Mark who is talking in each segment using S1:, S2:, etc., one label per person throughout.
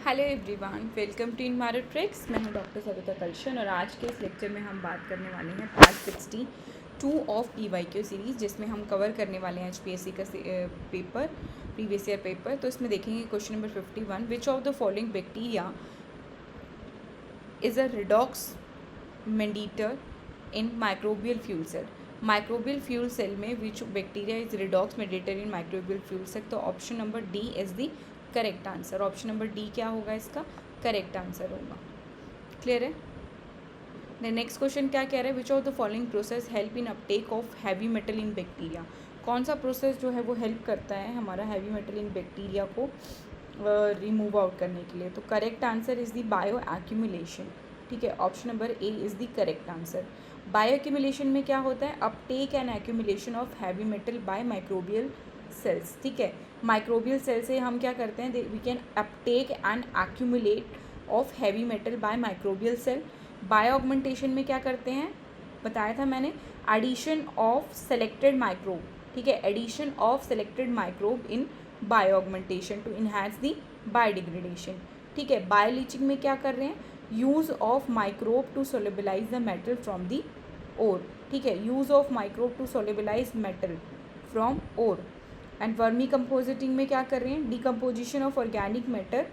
S1: Hello everyone, welcome to इन मारो tricks. मैं हूं डॉक्टर सविता कलशन और आज के इस लेक्चर में हम बात करने वाले हैं पार्ट 62 ऑफ PYQ सीरीज़, जिसमें हम कवर करने वाले हैं HPSC का पेपर, प्रीवियस ईयर पेपर। तो इसमें देखेंगे question number 51, which of the following bacteria is a redox mediator in microbial fuel cell. Microbial fuel cell में which bacteria is redox mediator in microbial fuel cell. तो option number D is the correct answer. Option number D क्या होगा, इसका correct answer होगा। Clear है। The next question क्या कह रहा है, which of the following process help in uptake of heavy metal इन बैक्टीरिया। कौन सा प्रोसेस जो है वो हेल्प करता है हमारा हैवी मेटल इन बैक्टीरिया को रिमूव आउट करने के लिए। तो correct answer is the bio accumulation. ठीक है, option number A is the correct answer. Bio accumulation में क्या होता है, uptake and accumulation of heavy metal by microbial cells. ठीक है, माइक्रोबियल सेल से हम क्या करते हैं, we can uptake and accumulate of heavy metal by microbial cell. Bio augmentation में क्या करते हैं, बताया था मैंने, एडिशन ऑफ सेलेक्टेड माइक्रोब। ठीक है, addition of selected microbe in bioaugmentation to enhance the biodegradation. ठीक है, बायो लीचिंग में क्या कर रहे हैं, use of microbe to solubilize the metal from the ore. ठीक है, use of microbe to solubilize metal from ore. And vermicomposting में क्या कर रहे हैं, decomposition of organic matter,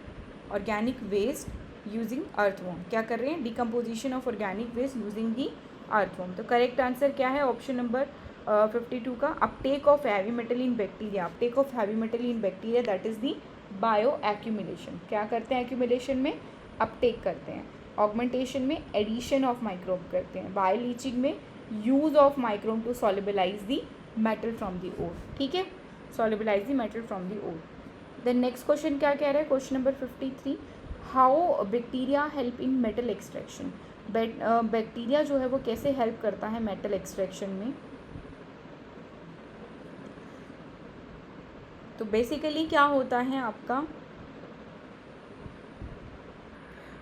S1: organic waste using earthworm. क्या कर रहे हैं, decomposition of organic waste using the earthworm. तो करेक्ट आंसर क्या है, ऑप्शन नंबर 52 का अपटेक ऑफ हैवी मेटल इन bacteria. Uptake of heavy metal इन bacteria that is the bio accumulation. क्या करते हैं एक्यूमुलेशन में, अपटेक करते हैं। ऑगमेंटेशन में एडिशन ऑफ माइक्रोब करते हैं। बायो लीचिंग में use of microbe to solubilize the metal from the ore. ठीक है, solubilize the metal from the ore. Then next question क्या कह रहा है, question number 53, how bacteria help in metal extraction. Bacteria जो है वो कैसे हेल्प करता है मेटल एक्सट्रैक्शन में। तो बेसिकली क्या होता है आपका,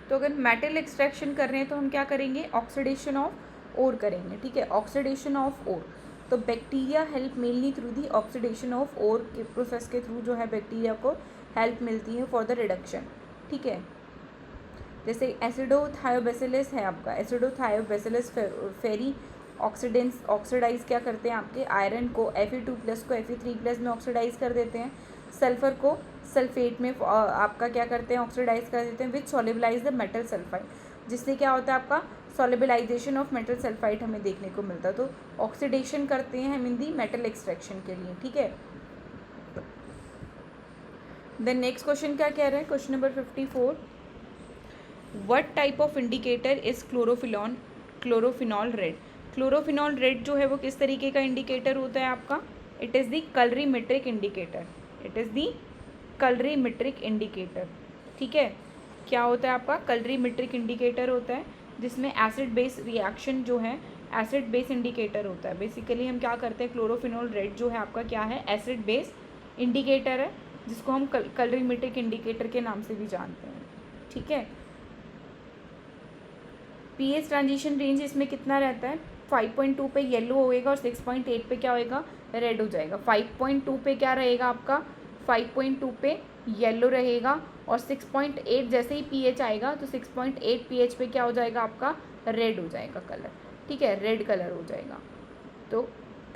S1: तो अगर मेटल एक्सट्रैक्शन कर रहे हैं तो हम क्या करेंगे, ऑक्सीडेशन ऑफ ओर करेंगे। ठीक है, ऑक्सीडेशन ऑफ ओर। तो bacteria help mainly through the oxidation of ore के प्रोसेस के थ्रू जो है बैक्टीरिया को हेल्प मिलती है फॉर द रिडक्शन। ठीक है, जैसे एसिडोथायोबैसिलस है आपका, एसिडोथायोबैसिलस फेरी ऑक्सीडेंस ऑक्सीडाइज क्या करते हैं आपके आयरन को Fe2+ को Fe3+ में ऑक्सीडाइज कर देते हैं। सल्फर को सल्फेट में आपका क्या करते हैं, ऑक्सीडाइज कर देते हैं विच सॉल्युबलाइज द मेटल सल्फाइड, जिससे क्या होता है आपका सॉल्युबलाइजेशन ऑफ मेटल सल्फाइड हमें देखने को मिलता है। तो ऑक्सीडेशन करते हैं हम इन दी मेटल एक्सट्रैक्शन के लिए। ठीक है, देन नेक्स्ट क्वेश्चन क्या कह रहे हैं, question number 54, what type of indicator is chlorophenol red. Chlorophenol red जो है वो किस तरीके का इंडिकेटर होता है आपका, it is the colorimetric indicator. It is the colorimetric indicator. ठीक है, क्या होता है आपका, कलरीमेट्रिक इंडिकेटर होता है जिसमें एसिड बेस रिएक्शन जो है, एसिड बेस इंडिकेटर होता है। बेसिकली हम क्या करते हैं, क्लोरोफिनॉल रेड जो है आपका क्या है, एसिड बेस इंडिकेटर है, जिसको हम कलरीमेट्रिक इंडिकेटर के नाम से भी जानते हैं। ठीक है, पीएच ट्रांजिशन रेंज इसमें कितना रहता है, 5.2 पे येलो होएगा और 6.8 पे क्या होएगा, रेड हो जाएगा। 5.2 पे क्या रहेगा आपका, 5.2 पे येलो रहेगा और 6.8 जैसे ही पीएच आएगा तो 6.8 पीएच पे क्या हो जाएगा आपका, रेड हो जाएगा कलर। ठीक है, रेड कलर हो जाएगा। तो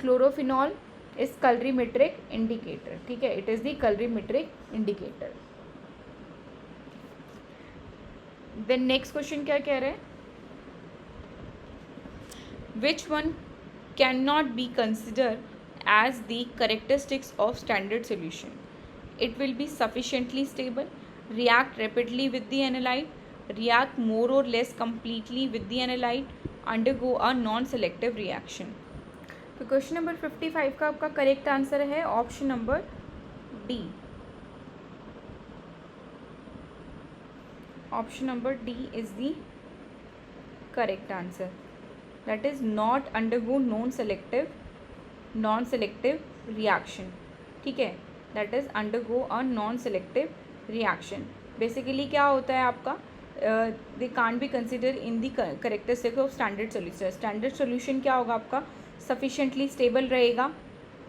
S1: क्लोरोफिनॉल इज कलरीमेट्रिक इंडिकेटर। ठीक है, it is the colorimetric indicator. Then next question क्या कह रहे हैं, which one cannot be considered as the characteristics of standard solution. It will be sufficiently stable, react rapidly with the analyte, react more or less completely with the analyte, undergo a non-selective reaction. तो question number 55 का आपका correct answer है option number D. Option number D is the correct answer, that is not undergo non-selective reaction. ठीक है, that is undergo a non-selective reaction. Basically क्या होता है आपका, they can't be considered in the characteristic of standard solution. standard solution क्या होगा आपका, sufficiently stable रहेगा।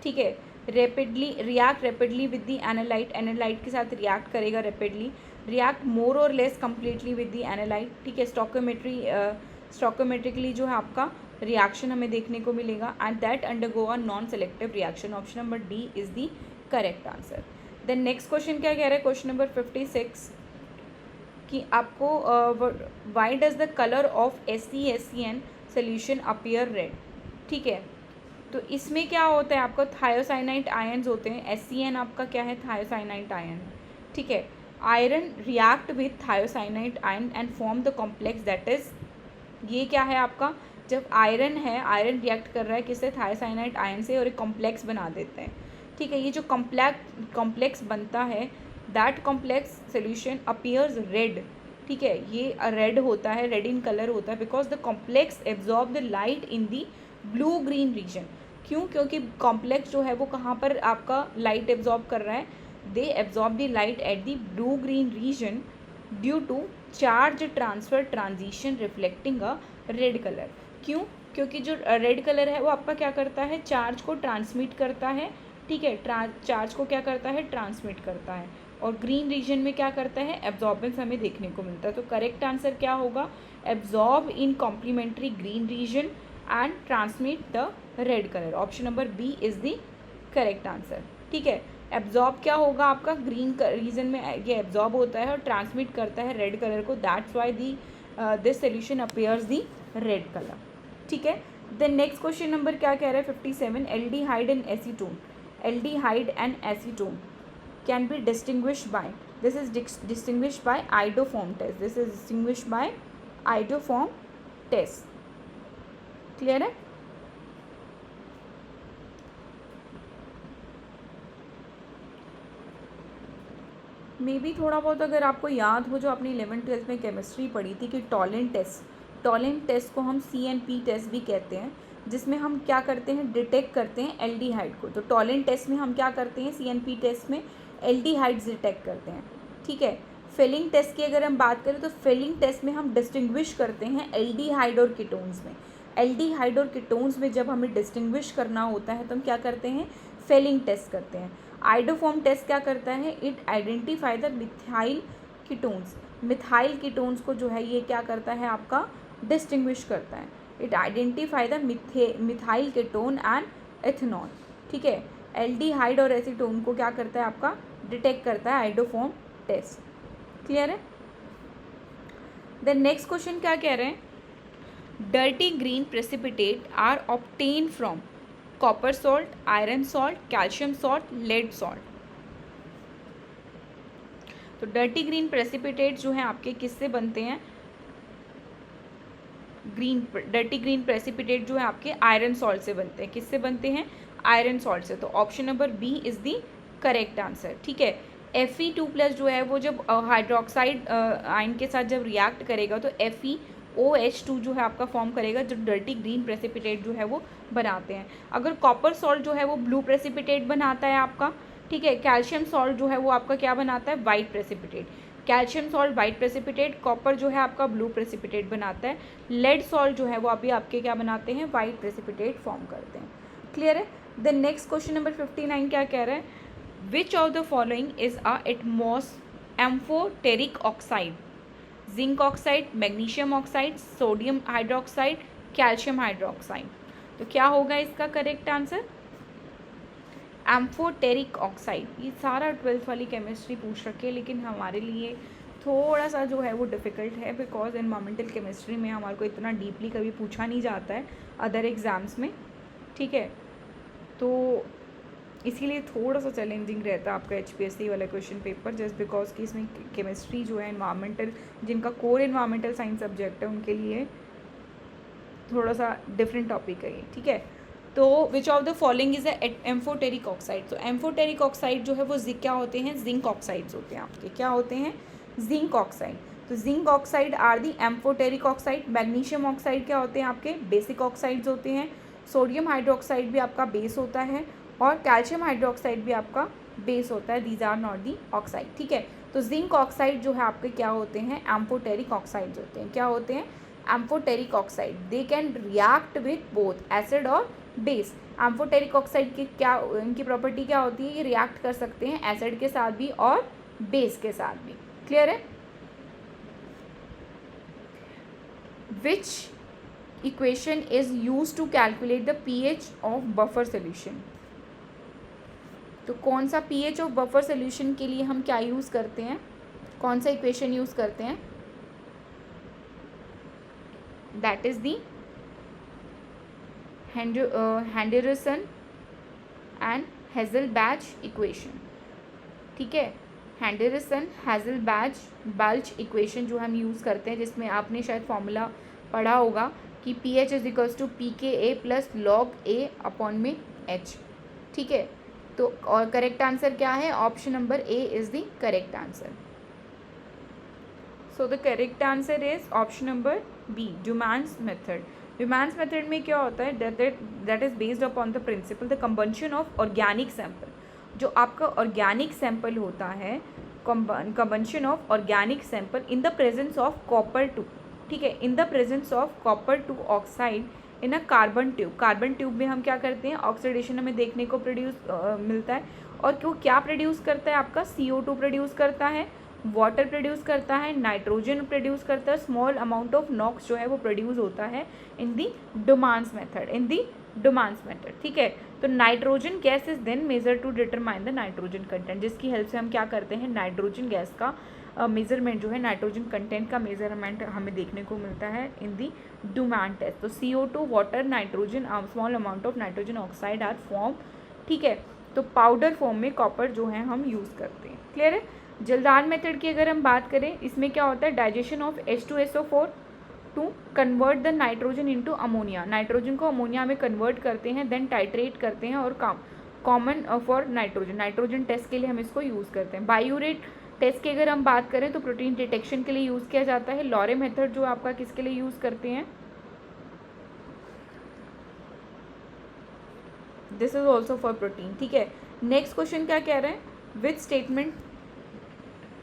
S1: ठीक है, rapidly react rapidly with the analyte, analyte के साथ रिएक्ट करेगा रेपिडली, रिएक्ट मोर और less completely with the analyte, ठीक है। स्टोकोमेट्रिकली जो है आपका रिएक्शन हमें देखने को मिलेगा, and that undergo a non selective reaction. Option number D is the correct answer. Then next question क्या कह रहा है, क्वेश्चन नंबर 56 कि आपको why does the colour of SeSCN solution appear red, ठीक है। तो इसमें क्या होता है, आपका थायोसाइनाइड आयन्स होते हैं, SCN आपका क्या है, थायोसाइनाइड आयन, ठीक है। Iron react with thiocyanide ion and form the complex that is, ये क्या है आपका, जब आयरन है, आयरन रिएक्ट कर रहा है किससे, थायोसाइनाइड आयन से, और एक कॉम्प्लेक्स बना देते हैं, ठीक है। ये जो कॉम्प्लेक्स बनता है, that complex solution appears red, ठीक है, ये रेड होता है, रेड इन कलर होता है, because the complex absorb the light in the blue green region. क्यों, क्योंकि कॉम्प्लेक्स जो है वो कहाँ पर आपका लाइट एब्जॉर्ब कर रहा है, they absorb the light at the blue green region due to charge transfer transition reflecting a red colour. क्यों, क्योंकि जो रेड कलर है वो आपका क्या करता है, चार्ज को ट्रांसमिट करता है, ठीक है, चार्ज को क्या करता है, ट्रांसमिट करता है, और ग्रीन रीजन में क्या करता है, एब्जॉर्बेंस हमें देखने को मिलता है। तो करेक्ट आंसर क्या होगा, absorb in complementary green region and transmit the red colour. Option number B is the correct answer, ठीक है। एब्जॉर्ब क्या होगा आपका, ग्रीन रीजन में ये एब्जॉर्ब होता है और ट्रांसमिट करता है रेड कलर को, that's why this solution appears the red colour, ठीक है। देन नेक्स्ट क्वेश्चन नंबर क्या कह रहा है, 57, aldehyde and acetone, aldehyde and acetone can be distinguished by, this is distinguished by iodoform test, this is distinguished by iodoform test, clear है। May be थोड़ा बहुत अगर आपको याद हो, जो आपने 11th-12th में केमिस्ट्री पढ़ी थी कि टॉलेंट टेस्ट को हम CNP टेस्ट भी कहते हैं, जिसमें हम क्या करते हैं, डिटेक्ट करते हैं एल्डिहाइड को। तो टॉलेंट टेस्ट में हम क्या करते हैं, CNP टेस्ट में एल्डिहाइड्स डिटेक्ट करते हैं, ठीक है। फिलिंग टेस्ट की अगर हम बात करें तो फिलिंग टेस्ट में हम डिस्टिंग्विश करते हैं एल्डिहाइड और कीटोन्स में। एल्डिहाइड और कीटोन्स में जब हमें डिस्टिंग्विश करना होता है तो हम क्या करते हैं, फिलिंग टेस्ट करते हैं। आइडोफॉर्म टेस्ट क्या करता है, it identify the methyl ketones, methyl ketones को जो है ये क्या करता है आपका, डिस्टिंग्विश करता है। It identify the methyl ketone and ethanol, ठीक है। एल्डिहाइड और एसीटोन को क्या करता है आपका, डिटेक्ट करता है आइडोफॉर्म टेस्ट, क्लियर है। देन नेक्स्ट क्वेश्चन क्या कह रहे हैं, dirty green precipitate are obtain from copper salt, iron salt, calcium salt, lead salt. तो डर्टी ग्रीन प्रेसिपिटेट जो है आपके किससे बनते हैं, डर्टी ग्रीन प्रेसिपिटेट जो है आपके आयरन सॉल्ट से बनते हैं, किससे बनते हैं, आयरन सॉल्ट से। तो option number B is the correct answer, ठीक है। Fe2+ जो है वो जब हाइड्रोक्साइड आयन के साथ जब रिएक्ट करेगा तो FeOH2 जो है आपका फॉर्म करेगा, जो डर्टी ग्रीन प्रेसिपिटेट जो है वो बनाते हैं। अगर कॉपर सॉल्ट जो है वो ब्लू प्रेसिपिटेट बनाता है आपका, ठीक है। कैल्शियम सॉल्ट जो है वो आपका क्या बनाता है, white precipitate. Calcium salt white precipitate, copper जो है आपका ब्लू प्रेसिपिटेट बनाता है। लेड सॉल्ट जो है वो अभी आपके क्या बनाते हैं, वाइट प्रेसिपिटेट फॉर्म करते हैं, क्लियर है। देन नेक्स्ट क्वेश्चन नंबर 59 क्या कह रहा है, which of the following is a amphoteric oxide, zinc oxide, magnesium oxide, sodium hydroxide, calcium hydroxide. तो क्या होगा इसका करेक्ट आंसर, एम्फोटेरिक ऑक्साइड। ये सारा 12th वाली केमिस्ट्री पूछ रखी है, लेकिन हमारे लिए थोड़ा सा जो है वो डिफ़िकल्ट है, बिकॉज एनवायरमेंटल केमिस्ट्री में हमारे को इतना डीपली कभी पूछा नहीं जाता है अदर एग्ज़ाम्स में, ठीक है। तो इसीलिए थोड़ा सा चैलेंजिंग रहता है आपका HPSC वाला क्वेश्चन पेपर, जस्ट बिकॉज कि इसमें केमिस्ट्री जो है एनवायरमेंटल, जिनका कोर एनवायरमेंटल साइंस सब्जेक्ट है उनके लिए थोड़ा सा डिफरेंट टॉपिक है ये, ठीक है। तो विच of the following is amphoteric oxide. तो एम्फोटेरिक ऑक्साइड जो है वो क्या होते हैं, जिंक ऑक्साइड्स होते हैं आपके, क्या होते हैं, जिंक ऑक्साइड। तो zinc oxide are the amphoteric oxide. Magnesium oxide क्या होते हैं आपके, बेसिक ऑक्साइड्स होते हैं। सोडियम हाइड्रोक्साइड भी आपका बेस होता है, और कैल्शियम हाइड्रोक्साइड भी आपका बेस होता है। These are not the oxide, ठीक है। तो जिंक ऑक्साइड जो है आपके क्या होते हैं, एम्फोटेरिक ऑक्साइड्स होते हैं। क्या होते हैं, amphoteric oxide. They can react with both acid और बेस। एम्फोटेरिक ऑक्साइड की क्या इनकी प्रॉपर्टी क्या होती है, ये रिएक्ट कर सकते हैं एसिड के साथ भी और बेस के साथ भी। क्लियर है? Which equation is use to calculate the pH of buffer solution. तो कौन सा पीएच ऑफ बफर सोल्यूशन के लिए हम क्या यूज़ करते हैं, कौन सा इक्वेशन यूज़ करते हैं? That is the Henderson and Hasselbalch equation. ठीक है, हेंडरसन हेज़लबैच इक्वेशन जो हम यूज़ करते हैं, जिसमें आपने शायद फॉर्मूला पढ़ा होगा कि P H is equals to P K A plus log A upon में एच। ठीक है, तो और करेक्ट आंसर क्या है? Option number A is the correct answer. So the correct answer is option number B, Dumas method. Dumas method में क्या होता है? That is based upon the principle the combustion of organic sample. जो आपका organic sample होता है, combustion of organic sample in the presence of copper 2। ठीक है, in the presence of copper 2 oxide in a carbon tube. Carbon tube में हम क्या करते हैं? ऑक्सीडेशन हमें देखने को मिलता है। और क्यों क्या प्रोड्यूस करता है? आपका CO2 प्रोड्यूस करता है, वाटर प्रोड्यूस करता है, नाइट्रोजन प्रोड्यूस करता है, स्मॉल अमाउंट ऑफ नॉक्स जो है वो प्रोड्यूस होता है इन दी ड्यूमान्स मेथड। ठीक है, तो nitrogen gas is then measure to determine the nitrogen content, जिसकी हेल्प से हम क्या करते हैं? नाइट्रोजन गैस का मेजरमेंट जो है, नाइट्रोजन कंटेंट का मेजरमेंट हमें देखने को मिलता है इन दी ड्यूमान टेस्ट। तो CO2, water, nitrogen, small amount of nitrogen oxide are form. ठीक है, तो पाउडर फॉर्म में कॉपर जो है हम यूज़ करते हैं। क्लियर है? जल्दान मेथड की अगर हम बात करें, इसमें क्या होता है? Digestion of H2SO4 to convert the nitrogen into ammonia. Nitrogen को अमोनिया में कन्वर्ट करते हैं, देन टाइट्रेट करते हैं और कॉमन फॉर नाइट्रोजन टेस्ट के लिए हम इसको यूज़ करते हैं। बायूरेट टेस्ट की अगर हम बात करें तो प्रोटीन डिटेक्शन के लिए यूज़ किया जाता है। लॉरे मेथड जो आपका किसके लिए यूज़ करते हैं? This is also for protein. ठीक है, नेक्स्ट क्वेश्चन क्या कह रहे हैं?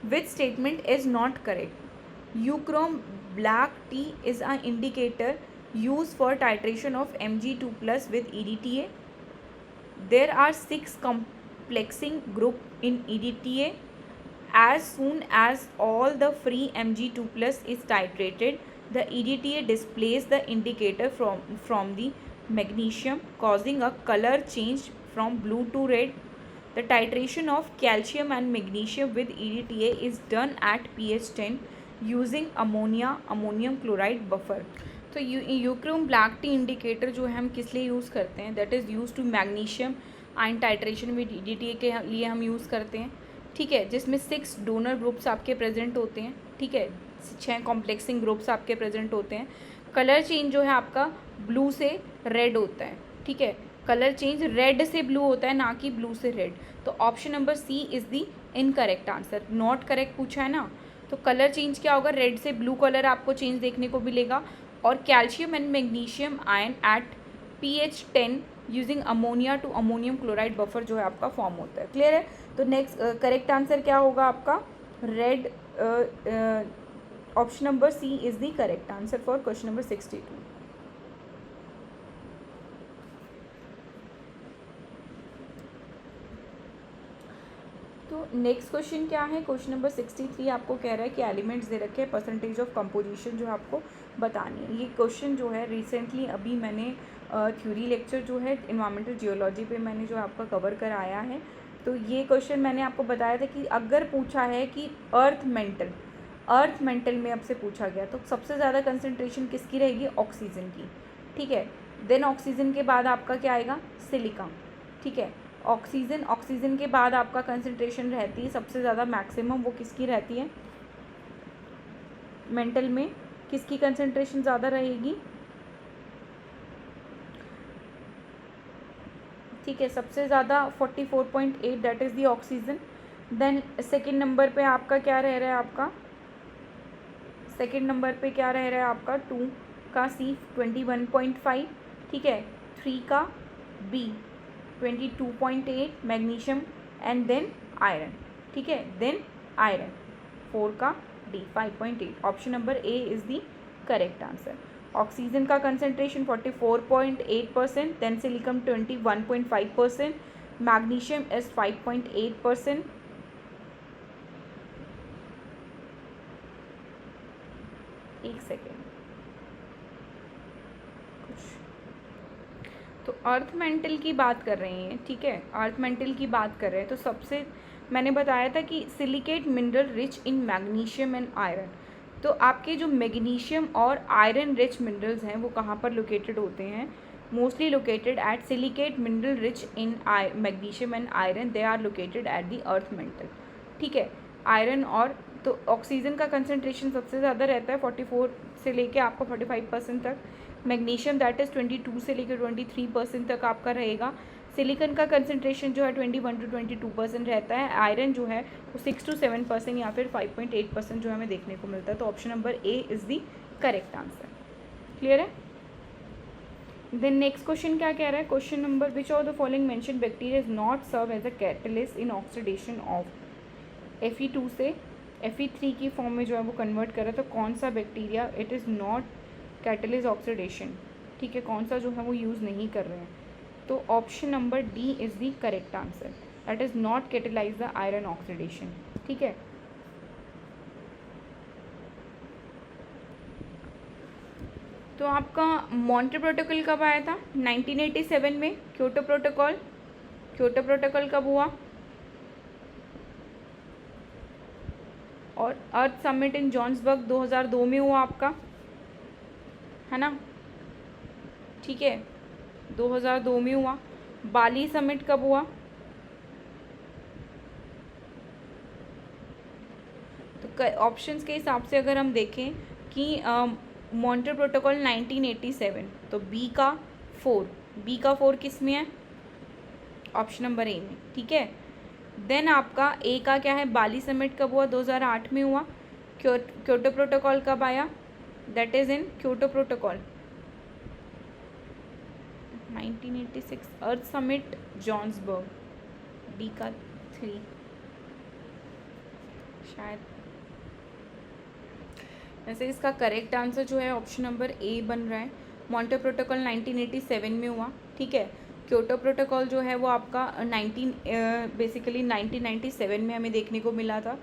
S1: Which statement is not correct? Eriochrome black T is a indicator use for titration of Mg2+ with EDTA. There are 6 complexing group in EDTA. As soon as all the free Mg2+ is titrated, the EDTA displays the indicator from the magnesium, causing a color change from blue to red. The titration of calcium and magnesium with EDTA is done at pH 10 using ammonium chloride buffer. तो यूक्रोम black T indicator जो है हम किस लिए use करते हैं? That is use to magnesium ion titration with EDTA के लिए हम यूज़ करते हैं। ठीक है, जिसमें 6 डोनर ग्रुप्स आपके प्रेजेंट होते हैं। ठीक है, 6 कॉम्प्लेक्सिंग ग्रुप्स आपके प्रेजेंट होते हैं। कलर चेंज जो है आपका ब्लू से रेड होता है। ठीक है, कलर चेंज रेड से ब्लू होता है, ना कि ब्लू से रेड। तो option number C is the incorrect answer. Not correct पूछा है ना, तो कलर चेंज क्या होगा? रेड से ब्लू कलर आपको चेंज देखने को मिलेगा। और calcium and magnesium ion at pH 10 using ammonia to ammonium chloride buffer जो है आपका फॉर्म होता है। क्लियर है? तो नेक्स्ट करेक्ट आंसर क्या होगा आपका? Red. Option number C is the correct answer for question number 62। तो नेक्स्ट क्वेश्चन क्या है? क्वेश्चन नंबर 63 आपको कह रहा है कि एलिमेंट्स दे रखे हैं, परसेंटेज ऑफ कंपोजिशन जो है आपको बतानी है। ये क्वेश्चन जो है रिसेंटली अभी मैंने थ्योरी लेक्चर जो है इन्वायरमेंटल जियोलॉजी पे मैंने जो आपका कवर कराया है। तो ये क्वेश्चन मैंने आपको बताया था कि अगर पूछा है कि अर्थ मेंटल में आपसे पूछा गया तो सबसे ज़्यादा कंसनट्रेशन किसकी रहेगी? ऑक्सीजन की। ठीक है, देन ऑक्सीजन के बाद आपका क्या आएगा? सिलिका। ठीक है, ऑक्सीजन के बाद आपका कंसंट्रेशन रहती है सबसे ज़्यादा मैक्सिमम, वो किसकी रहती है? मेंटल में किसकी कंसंट्रेशन ज़्यादा रहेगी? ठीक है, सबसे ज़्यादा 44.8 that is the oxygen. Then second number पे आपका क्या रह रहा है? आपका सेकेंड नंबर पे क्या रह रहा है आपका? 2 का सी 21.5। ठीक है, 3 का B 22.8 magnesium and then iron. ठीक है, देन आयरन 4 का D 5.8। Option number A is the correct answer. Oxygen का concentration 44.8%, then silicon 21.5%, magnesium is 5.8%. एक सेकेंड, तो अर्थ मेंटल की बात कर रहे हैं, ठीक है, अर्थ मेंटल की बात कर रहे हैं. तो सबसे मैंने बताया था कि silicate mineral rich in magnesium and iron. तो आपके जो मैग्नीशियम और आयरन रिच मिनरल्स हैं वो कहाँ पर लोकेटेड होते हैं? Mostly located at silicate mineral rich in magnesium and iron, they are located at the earth mantle. ठीक है, आयरन और तो ऑक्सीजन का कंसनट्रेशन सबसे ज़्यादा रहता है 44 से लेके आपका 45% तक. मैग्नीशियम दैट इज़ 22 से लेकर 23% तक आपका रहेगा. सिलिकॉन का कंसनट्रेशन जो है 21 to 22% रहता है. आयरन जो है वो 6 to 7% या फिर 5.8% जो हमें देखने को मिलता है. तो option number A is the correct answer. Clear है? देन नेक्स्ट क्वेश्चन क्या कह रहा है? Question number which of the following mention bacteria is not serve as a catalyst in oxidation of Fe2 से Fe3 की फॉर्म में जो है वो कन्वर्ट कर रहा है. तो कौन सा bacteria it is not catalyst oxidation, ठीक है, कौन सा जो है वो यूज़ नहीं कर रहे हैं? तो option number D is the correct answer, that is not catalyse the iron oxidation. ठीक है, तो आपका मॉन्ट्रियल प्रोटोकॉल कब आया था? 1987 में. क्योटो प्रोटोकॉल कब हुआ? और अर्थ समिट इन जोहान्सबर्ग 2002 में हुआ आपका, है ना? ठीक है, 2002 में हुआ. बाली समिट कब हुआ? तो ऑप्शंस के हिसाब से अगर हम देखें कि मॉन्ट्रियल प्रोटोकॉल 1987, तो बी का 4 किस में है? ऑप्शन नंबर ए में. ठीक है, देन आपका ए का क्या है? बाली समिट कब हुआ? 2008 में हुआ. क्योटो प्रोटोकॉल कब आया? That is in Kyoto protocol 1986. Earth summit Johannesburg, D का 3 शायद. वैसे इसका करेक्ट आंसर जो है ऑप्शन नंबर ए बन रहा है. मॉन्ट्रियल प्रोटोकॉल 1987 में हुआ. ठीक है, क्योटो प्रोटोकॉल जो है वो आपका 1997 में हमें देखने को मिला था.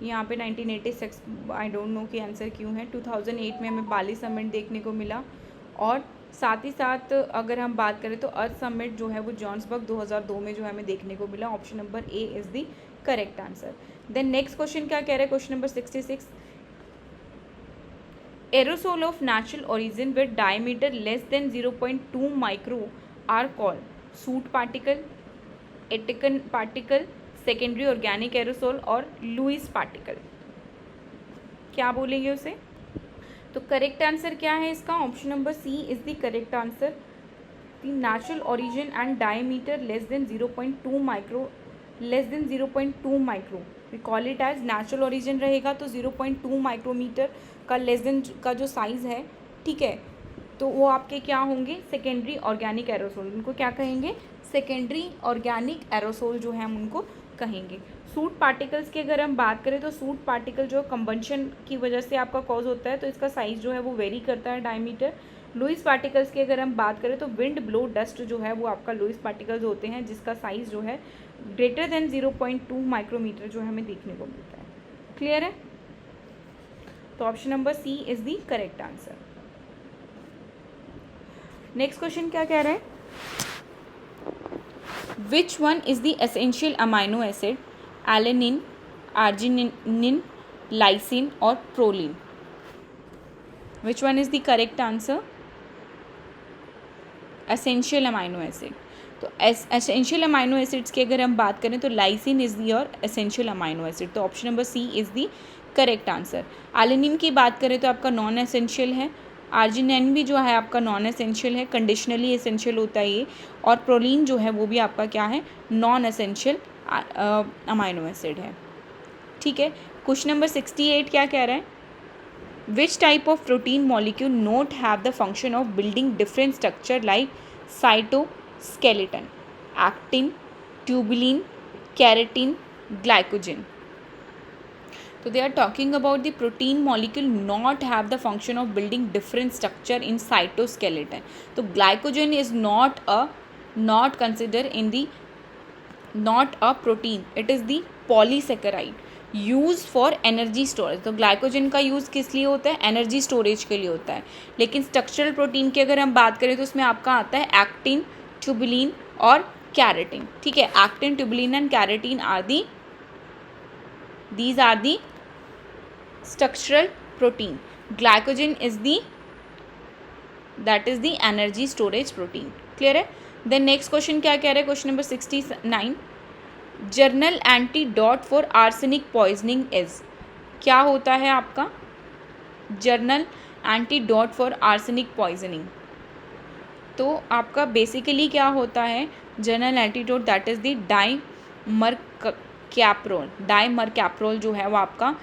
S1: यहाँ पे 1986 आई डोंट नो कि आंसर क्यों है. 2008 में हमें बाली समिट देखने को मिला. और साथ ही साथ अगर हम बात करें तो अर्थ समिट जो है वो जोहान्सबर्ग 2002 में जो है हमें देखने को मिला. Option number A is the correct answer. Then next question क्या कह रहा है? Question number 66. Aerosol of natural origin with diameter less than 0.2 micro are called soot particle, Atkin particle, secondary organic aerosol और Lewis particle. क्या बोलेंगे उसे? तो correct answer क्या है इसका? Option number C is the correct answer. The natural origin and diameter less than 0.2 micro, we call it as natural origin रहेगा. तो 0.2 माइक्रोमीटर का लेस देन का जो साइज़ है, ठीक है, तो वो आपके क्या होंगे? Secondary organic aerosol. उनको क्या कहेंगे? सेकेंडरी ऑर्गेनिक एरोसोल जो है हम उनको कहेंगे. सूट पार्टिकल्स की अगर हम बात करें तो सूट पार्टिकल जो कंबंशन की वजह से आपका कॉज होता है, तो इसका साइज़ जो है वो वेरी करता है, डायमीटर. लुइस पार्टिकल्स की अगर हम बात करें तो विंड ब्लो डस्ट जो है वो आपका लुइस पार्टिकल्स होते हैं, जिसका साइज़ जो है ग्रेटर देन 0.2 माइक्रोमीटर जो हमें देखने को मिलता है. क्लियर है? तो option number C is the correct answer. Next question क्या कह रहा है? Which one is the essential amino acid? Alanine, arginine, lysine और proline. Which one is the correct answer? Essential amino acid. तो एसेंशियल अमाइनो एसिड्स की अगर हम बात करें तो लाइसिन इज़ दी और एसेंशियल अमाइनो एसिड. तो option number C is the correct answer. Alanine की बात करें तो आपका नॉन एसेंशियल है. आर्जिनिन भी जो है आपका नॉन एसेंशियल है, कंडीशनली एसेंशियल होता है ये. और प्रोलीन जो है वो भी आपका क्या है? नॉन एसेंशियल अमाइनो एसिड है. ठीक है, क्वेश्चन नंबर 68 क्या कह रहा है? Which type of protein molecule not have the function of building different structure like cytoskeleton? Actin, tubulin, keratin, glycogen. तो they are talking about the protein molecule not have the function of building different structure in cytoskeleton. तो glycogen is not consider in the not a protein, it is the polysaccharide use for energy storage. तो glycogen का use किस लिए होता है? Energy storage के लिए होता है. लेकिन स्ट्रक्चरल प्रोटीन की अगर हम बात करें तो उसमें आपका आता है एक्टिन, ट्यूबुलिन और कैरेटिन. ठीक है, actin, tubulin and keratin these are the structural protein. Glycogen is the energy storage protein. Clear है? Then next question क्या कह रहा है? Question number 69. Journal antidote for arsenic poisoning is. क्या होता है आपका journal antidote for arsenic poisoning? तो आपका बेसिकली क्या होता है journal antidote? That is the डाइमरकैप्रोल जो है वो आपका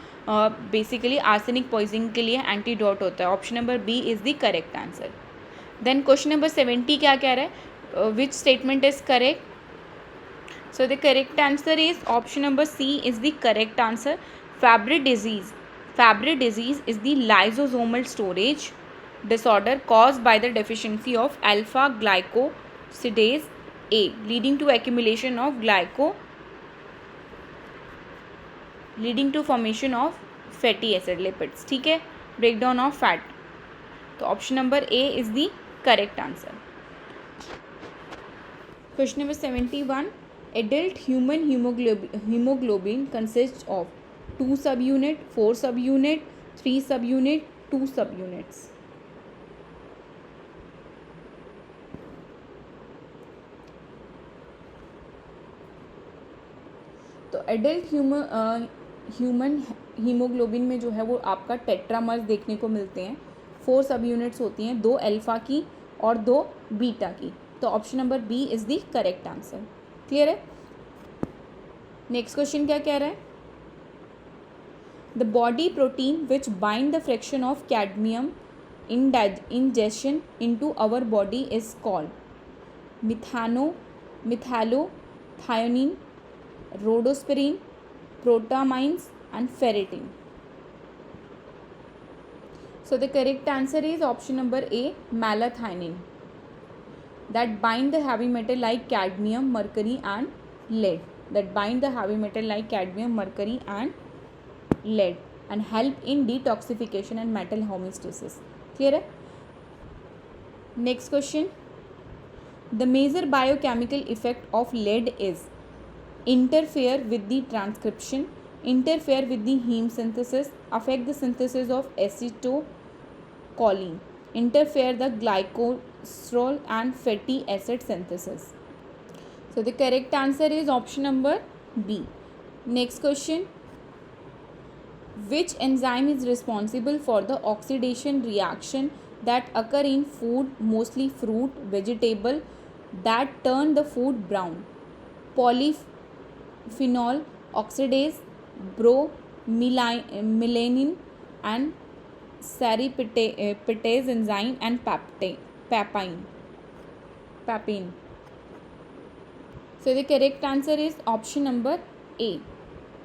S1: बेसिकली आर्सेनिक पॉइजनिंग के लिए एंटीडोट होता है. Option number B is the correct answer. Then question number 70 क्या कह रहा है? Which statement is correct? So the correct answer is option number C is the correct answer. Fabry disease is the lysosomal storage disorder caused by the deficiency of alpha glycosidase A, leading to accumulation of leading to formation of fatty acid lipids. ठीक है, breakdown of fat. तो option number A is the correct answer. Question number 71. Adult human hemoglobin consists of 2 subunit, 4 subunit, 3 subunit, 2 subunits. तो adult human haemoglobin में जो है वो आपका tetramers देखने को मिलते हैं. 4 सब यूनिट्स होती हैं, 2 अल्फा की और 2 बीटा की. तो option number B is the correct answer. Clear है? नेक्स्ट क्वेश्चन क्या कह रहा है? The body protein which bind the fraction of cadmium in ingestion into our body is called methylthionine, rhodospirine, protamines and ferritin. So the correct answer is option number A, malethionine, that bind the heavy metal like cadmium, mercury and lead. And help in detoxification and metal homeostasis. Clear है? Next question. The major biochemical effect of lead is interfere with the transcription, interfere with the heme synthesis, affect the synthesis of acetylcholine, interfere the glycerol and fatty acid synthesis. So the correct answer is option number B. Next question. Which enzyme is responsible for the oxidation reaction that occur in food, mostly fruit, vegetable, that turn the food brown? Polyphenol oxidase, bromelain and seripatase enzyme and papain. So the correct answer is option number A.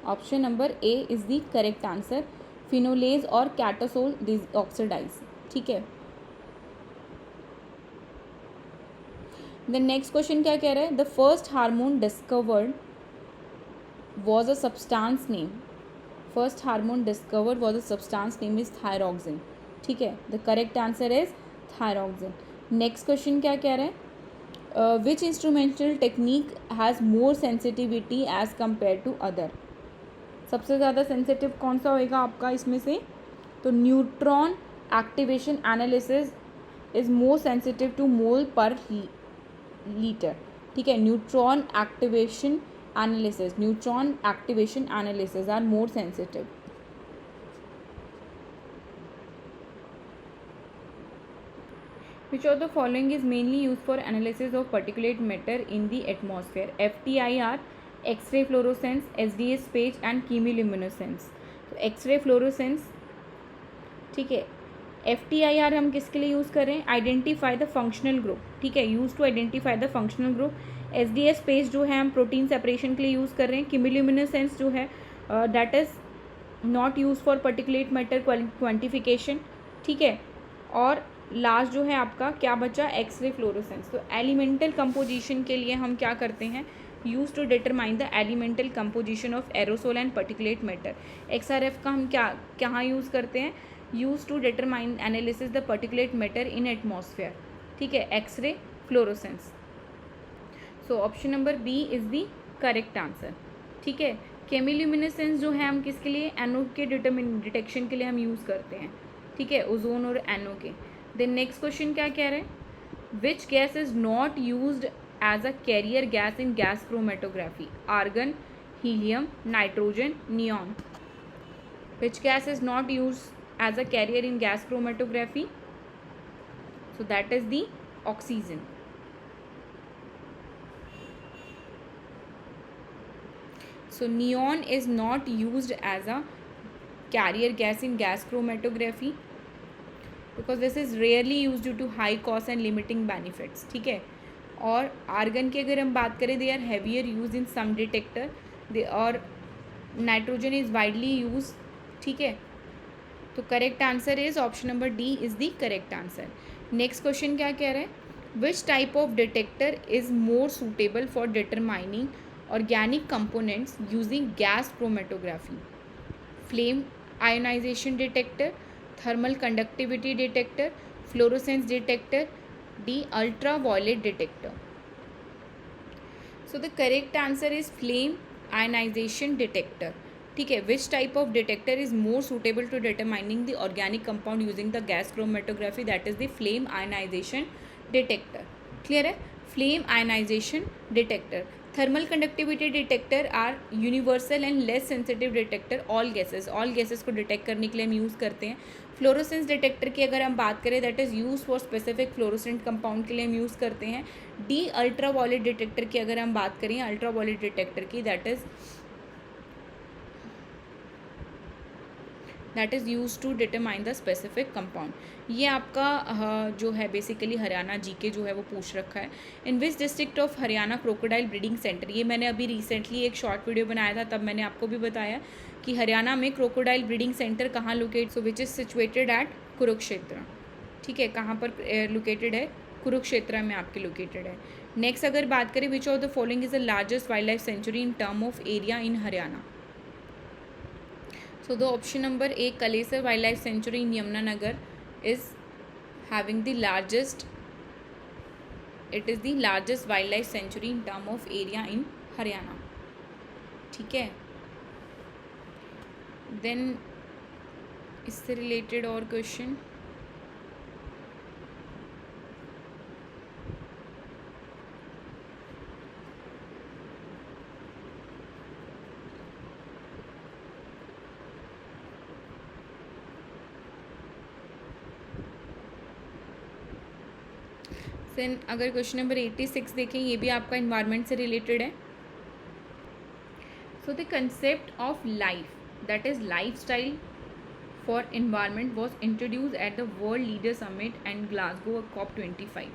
S1: Option number A is the correct answer. Phenolase और catazole deoxidase. ठीक है. The next question क्या कह रहा है? The first hormone discovered was a substance name. First hormone discovered was a substance name is thyroxine. ठीक है. The correct answer is thyroxine. Next question क्या कह रहा है? Which instrumental technique has more sensitivity as compared to other? सबसे ज़्यादा sensitive कौन सा होएगा आपका इसमें से? तो neutron activation analysis is more sensitive to mole per litre. ठीक है, neutron activation analysis are more sensitive. Which of the following is mainly used for analysis of particulate matter in the atmosphere? FTIR, X-ray fluorescence, SDS phase and chemiluminescence. तो X-ray fluorescence, ठीक है. FTIR हम किसके लिए use कर रहे हैं? Identify the functional group. ठीक है, use to identify the functional group. SDS phase जो है हम प्रोटीन सेपरेशन के लिए यूज़ कर रहे हैं. chemiluminescence जो है that is not use for particulate matter quantification, ठीक है। और लास्ट जो है आपका क्या बचा, एक्सरे फ्लोरोसेंस। तो एलिमेंटल कंपोजिशन के लिए हम क्या करते हैं, use to determine the elemental composition of aerosol and particulate matter. XRF का हम कहाँ यूज़ करते हैं, use to determine analysis the particulate matter in atmosphere, ठीक है, X ray fluorescence. So option number B is the correct answer, ठीक है। केमिल्यूमिनेसेंस जो है हम किसके लिए, एनो के डिटेक्शन के लिए हम यूज़ करते हैं, ठीक है, ओजोन और एनो के। देन नेक्स्ट क्वेश्चन क्या कह रहे हैं, which gas is not used as a carrier gas in gas chromatography, argon, helium, nitrogen, neon. Which gas is not used as a carrier in gas chromatography, so that is the oxygen. So neon is not used as a carrier gas in gas chromatography because this is rarely used due to high cost and limiting benefits, ठीक है। और argon की अगर हम बात करें, they are heavier use in some detector, they और nitrogen is widely use, ठीक है। तो correct answer is option number D is the correct answer. Next question क्या कह रहे हैं, which type of detector is more suitable for determining organic components using gas chromatography, flame ionization detector, thermal conductivity detector, fluorescence detector, D ultra violet detector. So the correct answer is flame ionization detector, ठीक है। Which type of detector is more suitable to determining the organic compound using the gas chromatography, that is the flame ionization detector, clear है। Flame ionization detector, thermal conductivity detector are universal and less sensitive detector, all gases को detect करने के लिए हम use करते हैं। Fluorescence detector की अगर हम बात करें, that is use for specific fluorescent compound के लिए हम यूज़ करते हैं। डी अल्ट्रा वायलेट डिटेक्टर की अगर हम बात करें, अल्ट्रा वायलेट डिटेक्टर की, that is use to determine the specific compound. ये आपका जो है बेसिकली हरियाणा जीके जो है वो पूछ रखा है। In which district of Haryana crocodile breeding centre, ये मैंने अभी रिसेंटली एक शॉर्ट वीडियो बनाया था, तब मैंने आपको भी बताया कि हरियाणा में क्रोकोडाइल ब्रीडिंग सेंटर कहाँ locate, so which is situated at Kurukshetra, ठीक है। कहाँ पर लोकेटेड है, कुरुक्षेत्र में आपके लोकेटेड है। नेक्स्ट अगर बात करें, विच of the following is the largest wild life sanctuary in term of area in Haryana. So the option number A, Kalesar Wildlife Sanctuary in Yamunanagar is having the largest, it is the largest wildlife sanctuary in term of area in Haryana, ठीक है। Then इससे related और question, then अगर question number 86 देखें, ये भी आपका environment से रिलेटेड है। So the concept of life, that is life style for environment was introduce at the world leader summit and Glasgow COP25।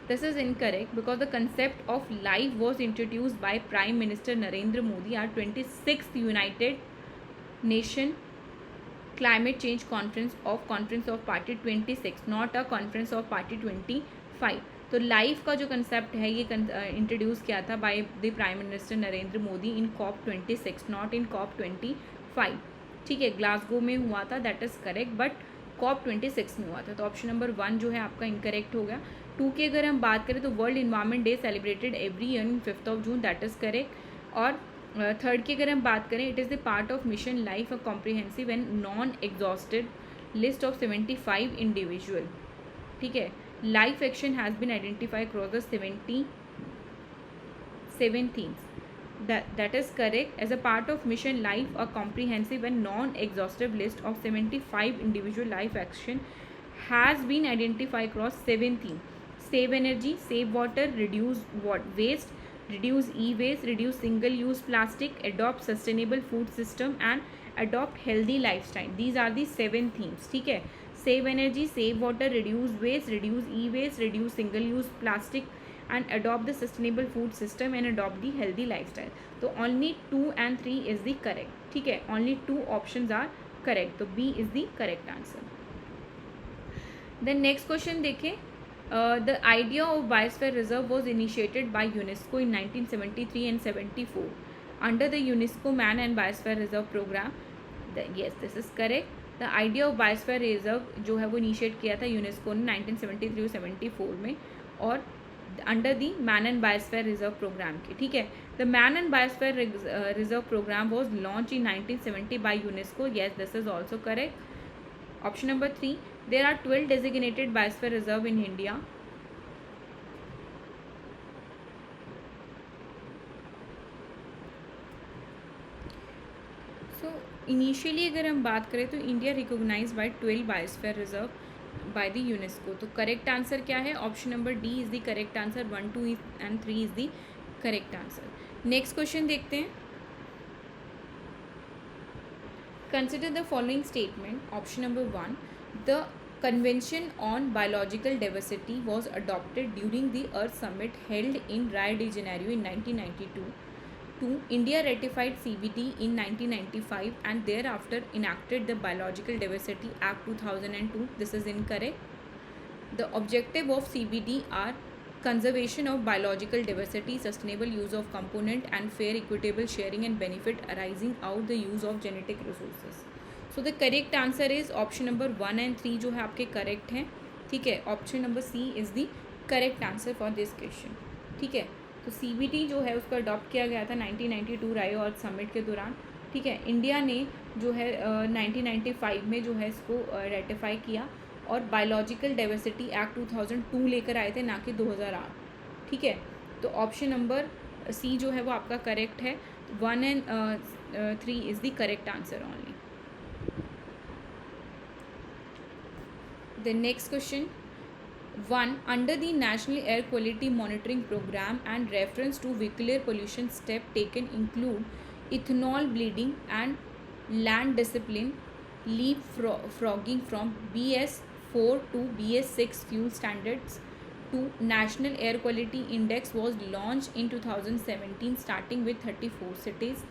S1: This is incorrect because the concept of life was introduced by prime minister Narendra Modi at 26th United Nation climate change conference of party 26, not a conference of party 25। तो life का जो concept है ये introduce किया था by the prime minister Narendra Modi in COP26, not in COP25, ठीक है। Glasgow में हुआ था, that is correct, but COP26 में हुआ था। तो ऑप्शन नंबर 1 जो है आपका इनकरेक्ट हो गया। 2 की अगर हम बात करें तो world environment day celebrated every year in 5th June, that is correct. और 3rd की अगर हम बात करें, it is the part of mission life a comprehensive and non exhausted list of 75 individual, ठीक है। Life action has been identified across the 77 themes. That is correct. As a part of Mission Life, a comprehensive and non-exhaustive list of 75 individual life action has been identified across 7 themes. Save energy, save water, reduce waste, reduce e-waste, reduce single-use plastic, adopt sustainable food system, and adopt healthy lifestyle. These are the 7 themes, ठीक है। Save energy, save water, reduce waste, reduce e-waste, reduce single-use plastic, and adopt the sustainable food system and adopt the healthy lifestyle. So only 2 and 3 is the correct, ठीक है, only 2 options are correct, तो B is the correct answer. Then next question देखें, the idea of biosphere reserve was initiated by UNESCO in 1973 and 74 under the UNESCO man and biosphere reserve programme. Yes, this is correct. The idea of biosphere reserve जो है वो initiate किया था UNESCO ने 1973 और 74 में, और under the man and biosphere reserve programme के, ठीक है। The man and biosphere reserve programme was launch in 1970 by UNESCO. Yes, this is also correct. Option number 3, there are 12 designated biosphere reserve in India. So initially अगर हम बात करें तो India recognised by 12 biosphere reserve by the UNESCO. तो correct answer क्या है? Option number D is the correct answer. 1, 2 and 3 is the correct answer. Next question देखते हैं। Consider the following statement. Option number 1, the Convention on Biological Diversity was adopted during the Earth Summit held in Rio de Janeiro in 1992. 2. India ratified CBD in 1995 and thereafter enacted the Biological Diversity Act 2002. This is incorrect. The objective of CBD are conservation of biological diversity, sustainable use of component, and fair equitable sharing and benefit arising out the use of genetic resources. So the correct answer is option number 1 and 3 जो है आपके correct हैं, ठीक है। Option number C is the correct answer for this question, ठीक है। तो CBD जो है उसको अडॉप्ट किया गया था 1992 रायो अर्थ समिट के दौरान, ठीक है। इंडिया ने जो है 1995 में जो है इसको रेटिफाई किया, और बायोलॉजिकल डाइवर्सिटी एक्ट 2002 लेकर आए थे, ना कि 2008, ठीक है। तो ऑप्शन नंबर सी जो है वो आपका करेक्ट है। 1 and 3 is the correct answer only. The next question, 1. Under the National Air Quality Monitoring Program and reference to vehicular pollution, step taken include ethanol bleeding and land discipline, leapfrogging from BS4 to BS6 fuel standards. 2. National Air Quality Index was launched in 2017 starting with 34 cities.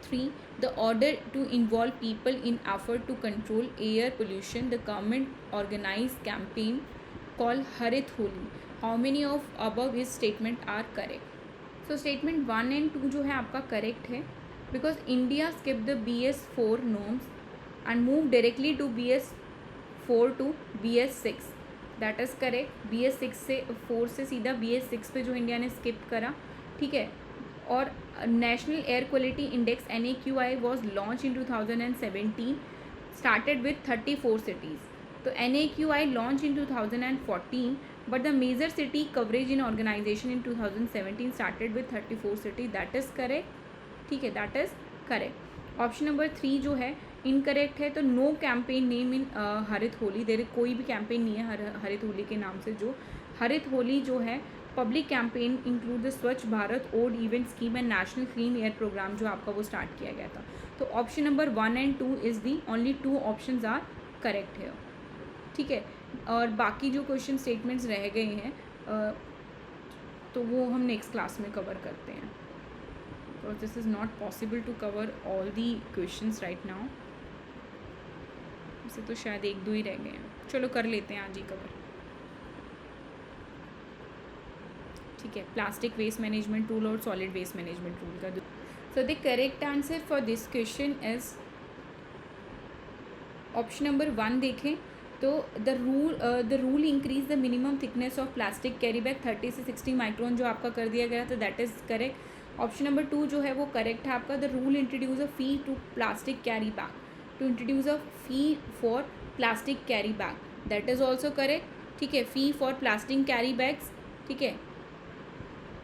S1: 3. The order to involve people in effort to control air pollution, the government organized campaign called Harit Holi. How many of above is statement are correct? So statement 1 and 2 जो है आपका correct है, because India skipped the BS4 norms and moved directly to BS4 to BS6. That is correct. BS6 से 4 से सीधा BS6 पे जो India ने skip करा, ठीक है। और national air quality index NAQI was launch in 2017, started with 34 cities. तो NAQI launch in 2014, but the major city coverage in organisation in 2017 started with 34 city. That is correct, ठीक है, that is correct. Option number 3 जो है incorrect है। तो no campaign name in हरित होली, देर कोई भी कैंपेन नहीं है हरित होली के नाम से। जो हरित होली जो है public campaign include the Swachh Bharat ओड event scheme and national clean air programme जो आपका वो स्टार्ट किया गया था। तो option number 1 and 2 is the only 2 options are correct है, ठीक है। और बाकी जो क्वेश्चन स्टेटमेंट्स रह गए हैं तो वो हम नेक्स्ट क्लास में कवर करते हैं, because this is not possible to cover all the questions right now. इसे तो शायद 1-2 ही रह गए हैं, चलो कर लेते हैं आज ही कवर, ठीक है। प्लास्टिक वेस्ट मैनेजमेंट रूल और सॉलिड वेस्ट मैनेजमेंट रूल का। सो the correct answer for this question is option number 1 देखें तो the rule increase the minimum thickness of plastic carry bag 30 से 60 माइक्रोन जो आपका कर दिया गया था, that is correct. Option number 2 जो है वो करेक्ट है आपका। The rule introduce a fee to plastic carry bag, to introduce a fee for plastic carry bag, that is also correct, ठीक है। Fee for plastic carry bags, ठीक है।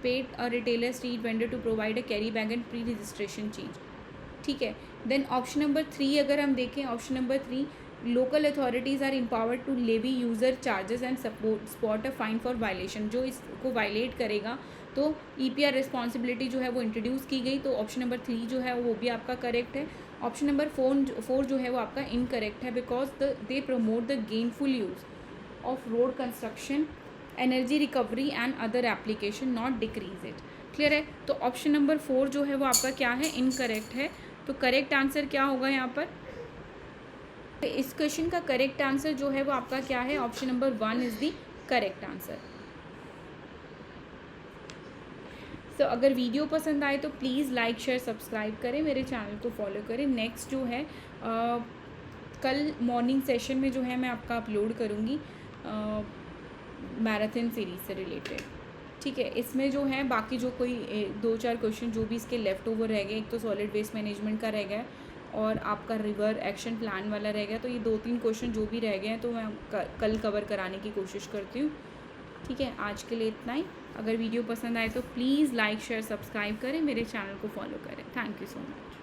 S1: Paid a retailer street vendor to provide a carry bag and pre registration change, ठीक है। Then option number 3 अगर हम देखें, option number 3, local authorities are empowered to levy user charges and spot a fine for violation. जो इसको violet करेगा तो EPR responsibility जो है वो इंट्रोड्यूस की गई। तो ऑप्शन नंबर 3 जो है वो भी आपका करेक्ट है। ऑप्शन नंबर 4 जो है वो आपका इनकरेक्ट है, because they promote the gainful use of road construction, energy recovery and other application, not decrease it. Clear है। तो ऑप्शन नंबर 4 जो है वो आपका क्या है, इनकरेक्ट है। तो करेक्ट आंसर क्या होगा यहाँ पर? इस क्वेश्चन का करेक्ट आंसर जो है वो आपका क्या है? Option number 1 is the correct answer. तो अगर वीडियो पसंद आए तो प्लीज़ लाइक शेयर सब्सक्राइब करें, मेरे चैनल को फॉलो करें। नेक्स्ट जो है कल मॉर्निंग सेशन में जो है मैं आपका अपलोड करूँगी मैराथन सीरीज़ से रिलेटेड, ठीक है। इसमें जो है बाकी जो कोई 2-4 क्वेश्चन जो भी इसके लेफ़्ट ओवर रह गए, एक तो सॉलिड वेस्ट मैनेजमेंट का रह गया और आपका रिवर एक्शन प्लान वाला रह गया, तो ये 2-3 क्वेश्चन जो भी रह गए हैं तो मैं कल कवर कराने की कोशिश करती हूँ, ठीक है। आज के लिए इतना ही। अगर वीडियो पसंद आए तो प्लीज़ लाइक शेयर सब्सक्राइब करें, मेरे चैनल को फॉलो करें। Thank you so much.